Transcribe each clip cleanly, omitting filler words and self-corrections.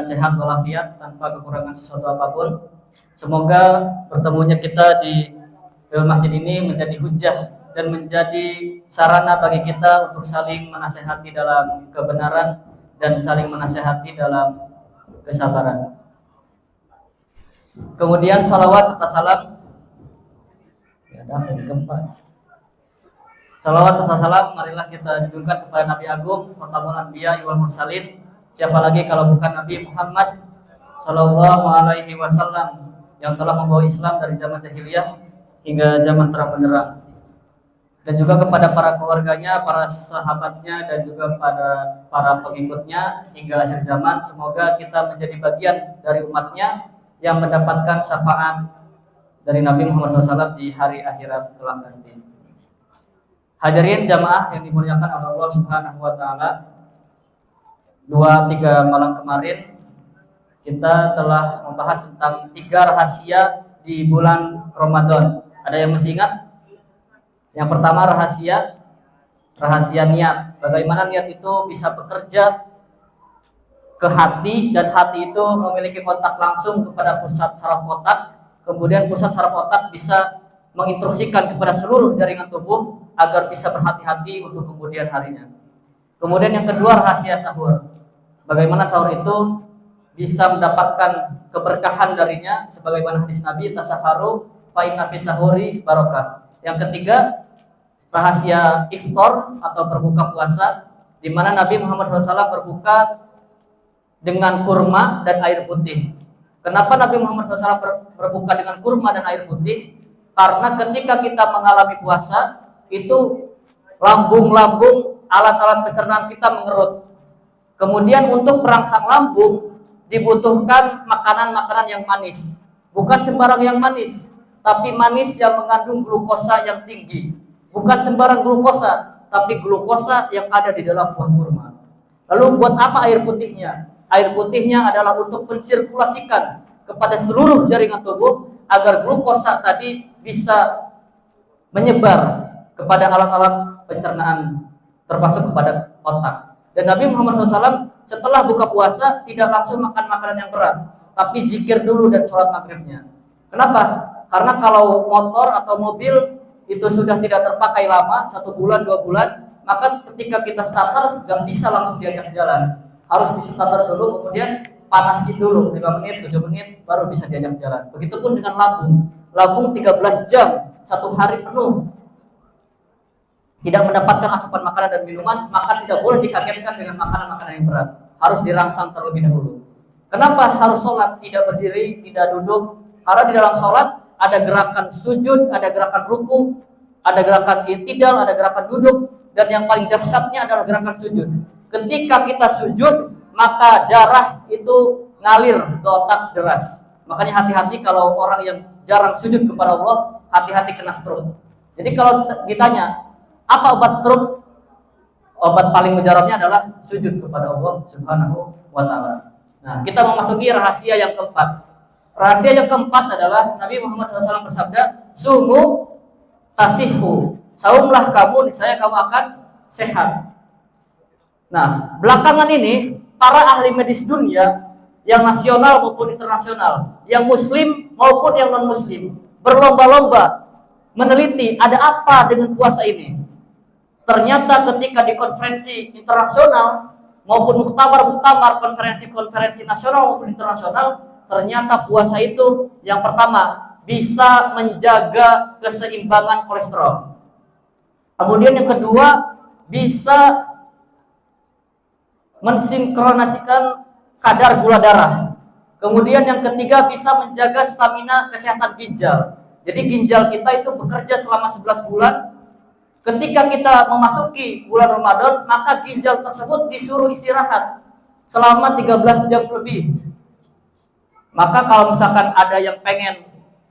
sehat walafiat tanpa kekurangan sesuatu apapun. Semoga pertemuannya kita di masjid ini menjadi hujah dan menjadi sarana bagi kita untuk saling menasehati dalam kebenaran dan saling menasehati dalam kesabaran. Kemudian salawat serta salam. Salawat serta salam marilah kita junjungkan kepada Nabi Agung, Khatamul Anbiya wal Mursalin. Siapa lagi kalau bukan Nabi Muhammad Sallallahu Alaihi Wasallam yang telah membawa Islam dari zaman jahiliyah hingga zaman terang benderang, dan juga kepada para keluarganya, para sahabatnya, dan juga pada para pengikutnya hingga akhir zaman. Semoga kita menjadi bagian dari umatnya yang mendapatkan syafaat dari Nabi Muhammad SAW di hari akhirat kelak nanti. Hadirin jamaah yang dimuliakan oleh Allah Subhanahu Wa Taala, 2-3 malam kemarin kita telah membahas tentang 3 rahasia di bulan Ramadan. Ada yang masih ingat? Yang pertama rahasia niat. Bagaimana niat itu bisa bekerja ke hati, dan hati itu memiliki kontak langsung kepada pusat saraf otak. Kemudian pusat saraf otak bisa menginstruksikan kepada seluruh jaringan tubuh agar bisa berhati-hati untuk kemudian harinya. Kemudian yang kedua rahasia sahur. Bagaimana sahur itu bisa mendapatkan keberkahan darinya, sebagaimana hadis Nabi, tasaharu fa inna fi sahuri barokah. Yang ketiga rahasia iftar atau berbuka puasa, di mana Nabi Muhammad SAW berbuka dengan kurma dan air putih. Kenapa Nabi Muhammad SAW berbuka dengan kurma dan air putih? Karena ketika kita mengalami puasa itu lambung-lambung, alat-alat pencernaan kita mengerut. Kemudian untuk merangsang lambung dibutuhkan makanan-makanan yang manis. Bukan sembarang yang manis, tapi manis yang mengandung glukosa yang tinggi. Bukan sembarang glukosa, tapi glukosa yang ada di dalam buah kurma. Lalu buat apa air putihnya? Air putihnya adalah untuk mensirkulasikan kepada seluruh jaringan tubuh agar glukosa tadi bisa menyebar kepada alat-alat pencernaan, termasuk kepada otak. Dan Nabi Muhammad SAW setelah buka puasa tidak langsung makan makanan yang berat, tapi zikir dulu dan sholat maghribnya. Kenapa? Karena kalau motor atau mobil itu sudah tidak terpakai lama, 1 bulan, 2 bulan, maka ketika kita starter gak bisa langsung diajak jalan. Harus di starter dulu, kemudian panasin dulu 5 menit, 7 menit, baru bisa diajak jalan. Begitupun dengan lambung. Lambung 13 jam, 1 hari penuh tidak mendapatkan asupan makanan dan minuman, maka tidak boleh dikagetkan dengan makanan-makanan yang berat. Harus dirangsang terlebih dahulu. Kenapa harus sholat? Tidak berdiri, tidak duduk. Karena di dalam sholat ada gerakan sujud, ada gerakan ruku, ada gerakan i'tidal, ada gerakan duduk, dan yang paling dahsyatnya adalah gerakan sujud. Ketika kita sujud, maka darah itu ngalir ke otak deras. Makanya hati-hati kalau orang yang jarang sujud kepada Allah, hati-hati kena stroke. Jadi kalau ditanya, apa obat stroke? Obat paling mujarabnya adalah sujud kepada Allah Subhanahu wa Ta'ala. Nah, kita memasuki rahasia yang keempat. Rahasia yang keempat adalah Nabi Muhammad SAW bersabda, "Sumu tasihu." Saumlah kamu, niscaya kamu akan sehat. Nah, belakangan ini para ahli medis dunia, yang nasional maupun internasional, yang muslim maupun yang non muslim, berlomba-lomba meneliti ada apa dengan puasa ini. Ternyata ketika di konferensi internasional maupun muktamar-muktamar, konferensi-konferensi nasional maupun internasional, ternyata puasa itu yang pertama bisa menjaga keseimbangan kolesterol. Kemudian yang kedua bisa mensinkronasikan kadar gula darah. Kemudian yang ketiga bisa menjaga stamina kesehatan ginjal. Jadi ginjal kita itu bekerja selama 11 bulan. Ketika kita memasuki bulan Ramadan, maka ginjal tersebut disuruh istirahat selama 13 jam lebih. Maka kalau misalkan ada yang pengen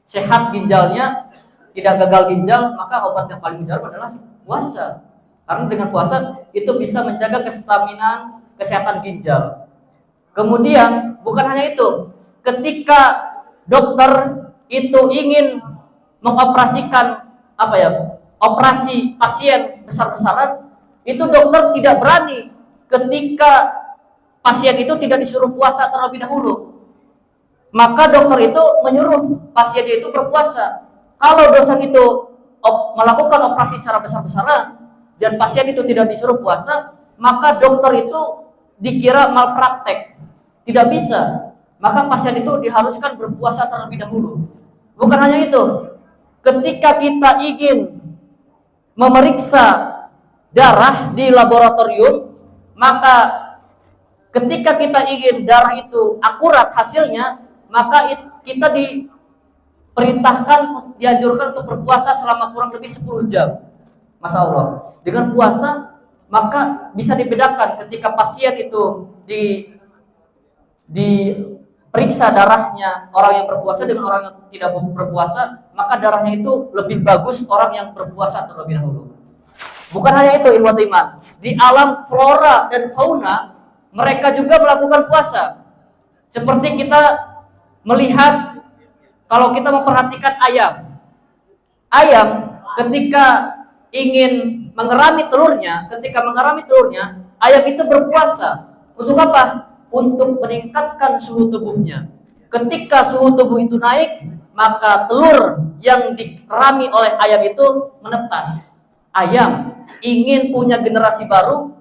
sehat ginjalnya, tidak gagal ginjal, maka obat yang paling mujarab adalah puasa. Karena dengan puasa itu bisa menjaga kestaminaan kesehatan ginjal. Kemudian bukan hanya itu, ketika dokter itu ingin mengoperasikan operasi pasien besar-besaran, itu dokter tidak berani ketika pasien itu tidak disuruh puasa terlebih dahulu. Maka dokter itu menyuruh pasiennya itu berpuasa. Kalau dosen itu melakukan operasi secara besar-besaran dan pasien itu tidak disuruh puasa, maka dokter itu dikira malpraktek. Tidak bisa. Maka pasien itu diharuskan berpuasa terlebih dahulu. Bukan hanya itu. Ketika kita ingin memeriksa darah di laboratorium, maka ketika kita ingin darah itu akurat hasilnya, maka kita diperintahkan, dianjurkan untuk berpuasa selama kurang lebih 10 jam. Masya Allah. Dengan puasa, maka bisa dibedakan ketika pasien itu diperiksa darahnya orang yang berpuasa dengan orang yang tidak berpuasa, maka darahnya itu lebih bagus orang yang berpuasa terlebih dahulu. Bukan hanya itu, ikhwatul iman, di alam flora dan fauna mereka juga melakukan puasa. Seperti kita melihat, kalau kita memperhatikan ayam ketika ingin mengerami telurnya, ayam itu berpuasa. Untuk apa? Untuk meningkatkan suhu tubuhnya. Ketika suhu tubuh itu naik, maka telur yang dikerami oleh ayam itu menetas. Ayam ingin punya generasi baru,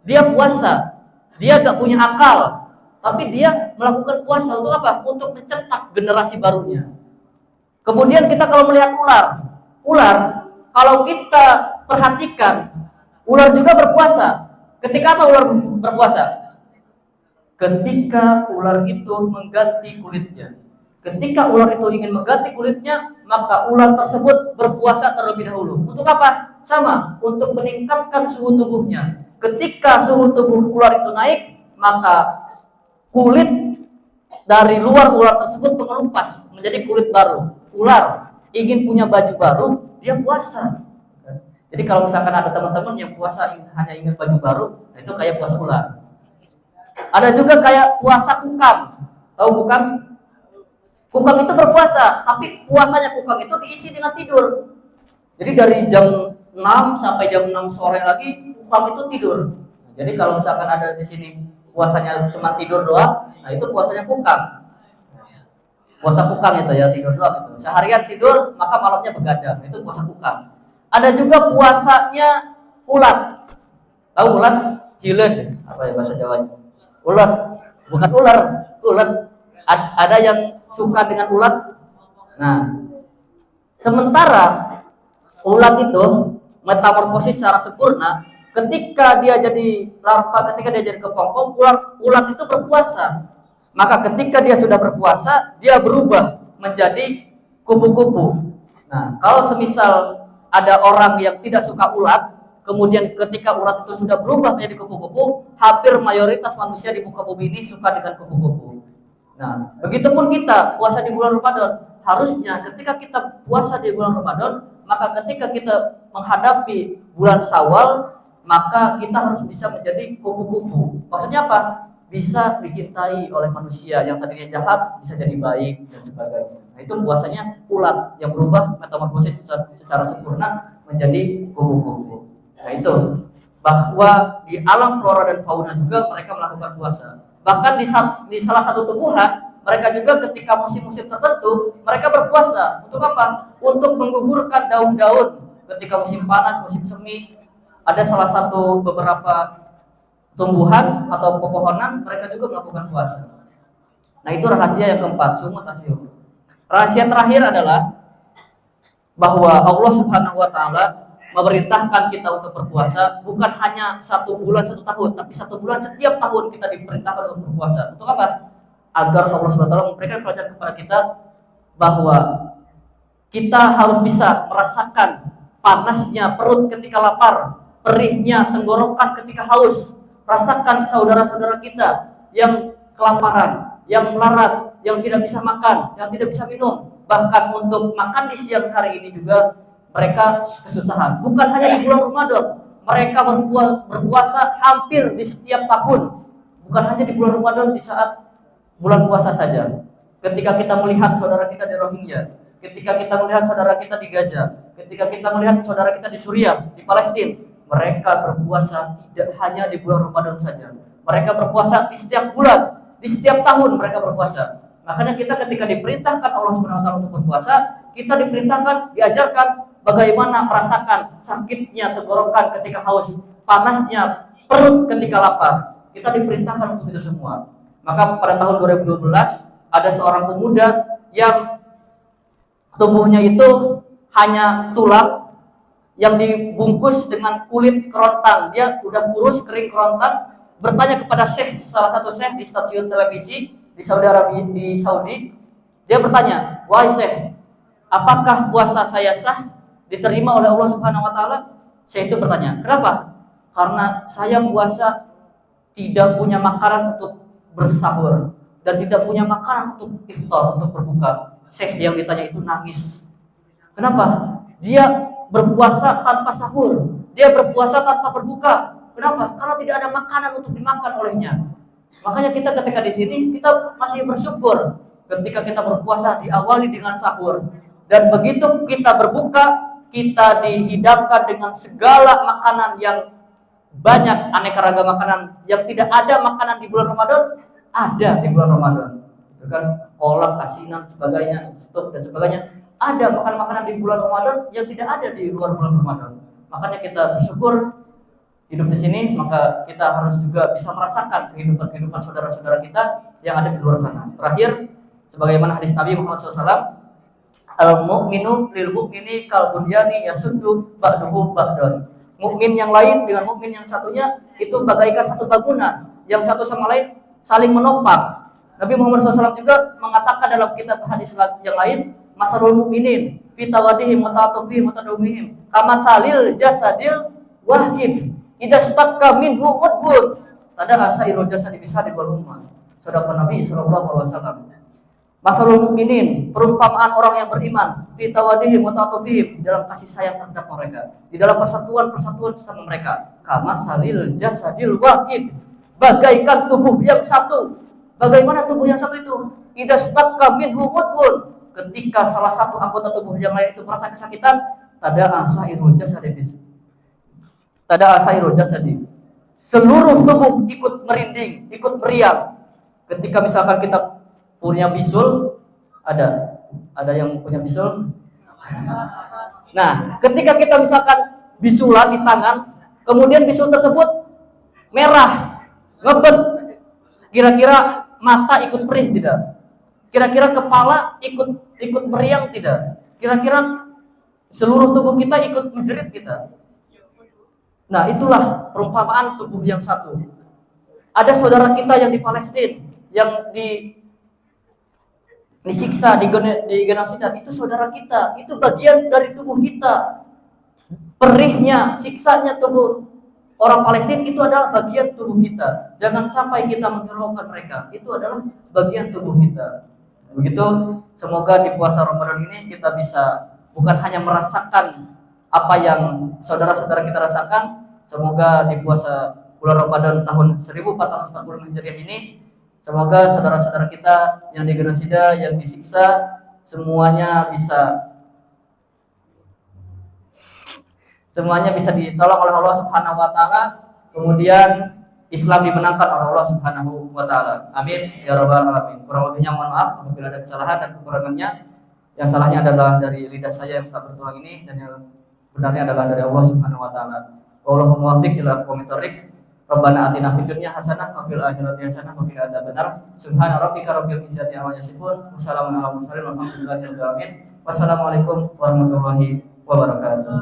dia puasa. Dia gak punya akal, tapi dia melakukan puasa. Untuk apa? Untuk mencetak generasi barunya. Kemudian kita kalau melihat ular, kalau kita perhatikan, ular juga berpuasa. Ketika apa ular berpuasa? Ketika ular itu mengganti kulitnya. Ketika ular itu ingin mengganti kulitnya, maka ular tersebut berpuasa terlebih dahulu. Untuk apa? Sama, untuk meningkatkan suhu tubuhnya. Ketika suhu tubuh ular itu naik, maka kulit dari luar ular tersebut mengelupas menjadi kulit baru. Ular ingin punya baju baru, dia puasa. Jadi kalau misalkan ada teman-teman yang puasa hanya ingin baju baru, itu kayak puasa ular. Ada juga kayak puasa kukang. Tahu kukang? Kukang itu berpuasa, tapi puasanya kukang itu diisi dengan tidur. Jadi dari jam 6 sampai jam 6 sore lagi kukang itu tidur. Jadi kalau misalkan ada di sini puasanya cuma tidur doang, nah itu puasanya kukang. Puasa kukang itu ya, tidur doang itu. Seharian tidur, maka malamnya begadang. Itu puasa kukang. Ada juga puasanya ulat. Tahu ulat? Hilet. Apa ya bahasa Jawanya? Ulat. Bukan ular, ulat. Ada yang suka dengan ulat. Nah, sementara ulat itu metamorfosis secara sempurna. Ketika dia jadi larva, ketika dia jadi kepompong, ulat itu berpuasa. Maka ketika dia sudah berpuasa, dia berubah menjadi kupu-kupu. Nah, kalau semisal ada orang yang tidak suka ulat, kemudian ketika ulat itu sudah berubah menjadi kupu-kupu, hampir mayoritas manusia di muka bumi ini suka dengan kupu-kupu. Nah, begitupun kita puasa di bulan Ramadan. Harusnya ketika kita puasa di bulan Ramadan, maka ketika kita menghadapi bulan Syawal, maka kita harus bisa menjadi kupu-kupu. Maksudnya apa? Bisa dicintai oleh manusia, yang tadinya jahat bisa jadi baik dan sebagainya. Nah, itu puasanya ulat yang berubah metamorfosis secara sempurna menjadi kupu-kupu. Nah, itu bahwa di alam flora dan fauna juga mereka melakukan puasa. Bahkan di salah satu tumbuhan, mereka juga ketika musim-musim tertentu mereka berpuasa. Untuk apa? Untuk menggugurkan daun-daun. Ketika musim panas, musim semi, ada salah satu beberapa tumbuhan atau pepohonan mereka juga melakukan puasa. Nah, itu rahasia yang keempat, sumut asyur. Rahasia terakhir adalah bahwa Allah Subhanahu wa taala memerintahkan kita untuk berpuasa bukan hanya 1 bulan 1 tahun, tapi 1 bulan setiap tahun kita diperintahkan untuk berpuasa. Untuk apa? Agar Allah Subhanahu wa taala memberikan pelajaran kepada kita bahwa kita harus bisa merasakan panasnya perut ketika lapar, perihnya tenggorokan ketika haus. Rasakan saudara-saudara kita yang kelaparan, yang melarat, yang tidak bisa makan, yang tidak bisa minum. Bahkan untuk makan di siang hari ini juga mereka kesusahan. Bukan hanya di bulan Ramadan, mereka berpuasa hampir di setiap tahun. Bukan hanya di bulan Ramadan, di saat bulan puasa saja. Ketika kita melihat saudara kita di Rohingya, ketika kita melihat saudara kita di Gaza, ketika kita melihat saudara kita di Suriah, di Palestina, mereka berpuasa tidak hanya di bulan Ramadan saja. Mereka berpuasa di setiap bulan, di setiap tahun mereka berpuasa. Makanya kita ketika diperintahkan Allah Subhanahu wa taala untuk berpuasa, kita diperintahkan, diajarkan bagaimana merasakan sakitnya tenggorokan ketika haus, panasnya perut ketika lapar. Kita diperintahkan untuk itu semua. Maka pada tahun 2012 ada seorang pemuda yang tubuhnya itu hanya tulang yang dibungkus dengan kulit kerontang. Dia udah kurus, kering, kerontang. Bertanya kepada syekh, salah satu syekh di stasiun televisi di Saudi Arabia, di Saudi. Dia bertanya, "Wahai syekh, apakah puasa saya sah diterima oleh Allah Subhanahu wa taala?" Syekh itu bertanya, "Kenapa?" "Karena saya puasa tidak punya makanan untuk bersahur dan tidak punya makanan untuk iftar, untuk berbuka." Syekh yang ditanya itu nangis. Kenapa? Dia berpuasa tanpa sahur, dia berpuasa tanpa berbuka. Kenapa? Karena tidak ada makanan untuk dimakan olehnya. Makanya kita ketika di sini kita masih bersyukur ketika kita berpuasa diawali dengan sahur, dan begitu kita berbuka kita dihidangkan dengan segala makanan yang banyak, aneka ragam makanan yang tidak ada makanan di bulan Ramadan, ada di bulan Ramadan. Itu kan kolak, asinan, sebagainya, stok dan sebagainya. Ada makanan-makanan di bulan Ramadan yang tidak ada di luar bulan Ramadan. Makanya kita bersyukur hidup di sini, maka kita harus juga bisa merasakan kehidupan saudara-saudara kita yang ada di luar sana. Terakhir, sebagaimana hadis Nabi Muhammad SAW, al-mu'minu lil mu'mini kal bunyani yasuddu ba'duhu ba'dan. Mukmin yang lain dengan mukmin yang satunya itu bagaikan satu bangunan yang satu sama lain saling menopang. Nabi Muhammad SAW juga mengatakan dalam kitab hadis yang lain, masalul mu'minin fi tawadihim wa ta'atufihim wa tadumihim kama salil jasadil wahid idza staqqa minhu udbun tada asairu jasadi bisadi wal ummah. Sedekah Nabi sallallahu alaihi wasallam. Masalul mu'minin, perumpamaan orang yang beriman, fi tawadihim wa ta'atufihim, di dalam kasih sayang terhadap mereka, di dalam persatuan sama mereka, kama salil jasadil wahid, bagaikan tubuh yang satu. Bagaimana tubuh yang satu itu? Idza staqqa minhu udbun, ketika salah satu anggota tubuh yang lain itu merasa kesakitan, tada asairul jasadi, seluruh tubuh ikut merinding, ikut meriang. Ketika misalkan kita punya bisul, ada yang punya bisul. Nah, ketika kita misalkan bisulan di tangan, kemudian bisul tersebut merah, ngebet, kira-kira mata ikut perih tidak? Kira-kira kepala ikut meriang tidak? Kira-kira seluruh tubuh kita ikut menjerit kita? Nah, itulah perumpamaan tubuh yang satu. Ada saudara kita yang di Palestina yang disiksa, di genosida, itu saudara kita, itu bagian dari tubuh kita. Perihnya, siksanya tubuh orang Palestina itu adalah bagian tubuh kita. Jangan sampai kita menghiraukan mereka. Itu adalah bagian tubuh kita. Begitu, semoga di puasa Ramadan ini kita bisa bukan hanya merasakan apa yang saudara-saudara kita rasakan. Semoga di puasa bulan Ramadan tahun 1440 Hijriah ini, semoga saudara-saudara kita yang di genosida, yang disiksa, semuanya bisa ditolong oleh Allah Subhanahu wa taala, kemudian Islam dimenangkan oleh Allah Subhanahu wa taala. Amin ya rabbal alamin. Kurang lebihnya mohon maaf apabila ada kesalahan dan kekurangannya. Yang salahnya adalah dari lidah saya yang tak bertulang ini, dan yang benarnya adalah dari Allah Subhanahu wa taala. Wallahu muwaffiq ila aqwamit thoriq. Rabbana atina fid dunya hasanah wa fil akhirati hasanah wa qina adzabannar. Subhana rabbika rabbil izzati amma yasifun. Wassalamu ala mursalin walhamdulillahi rabbil alamin. Wassalamualaikum warahmatullahi wabarakatuh.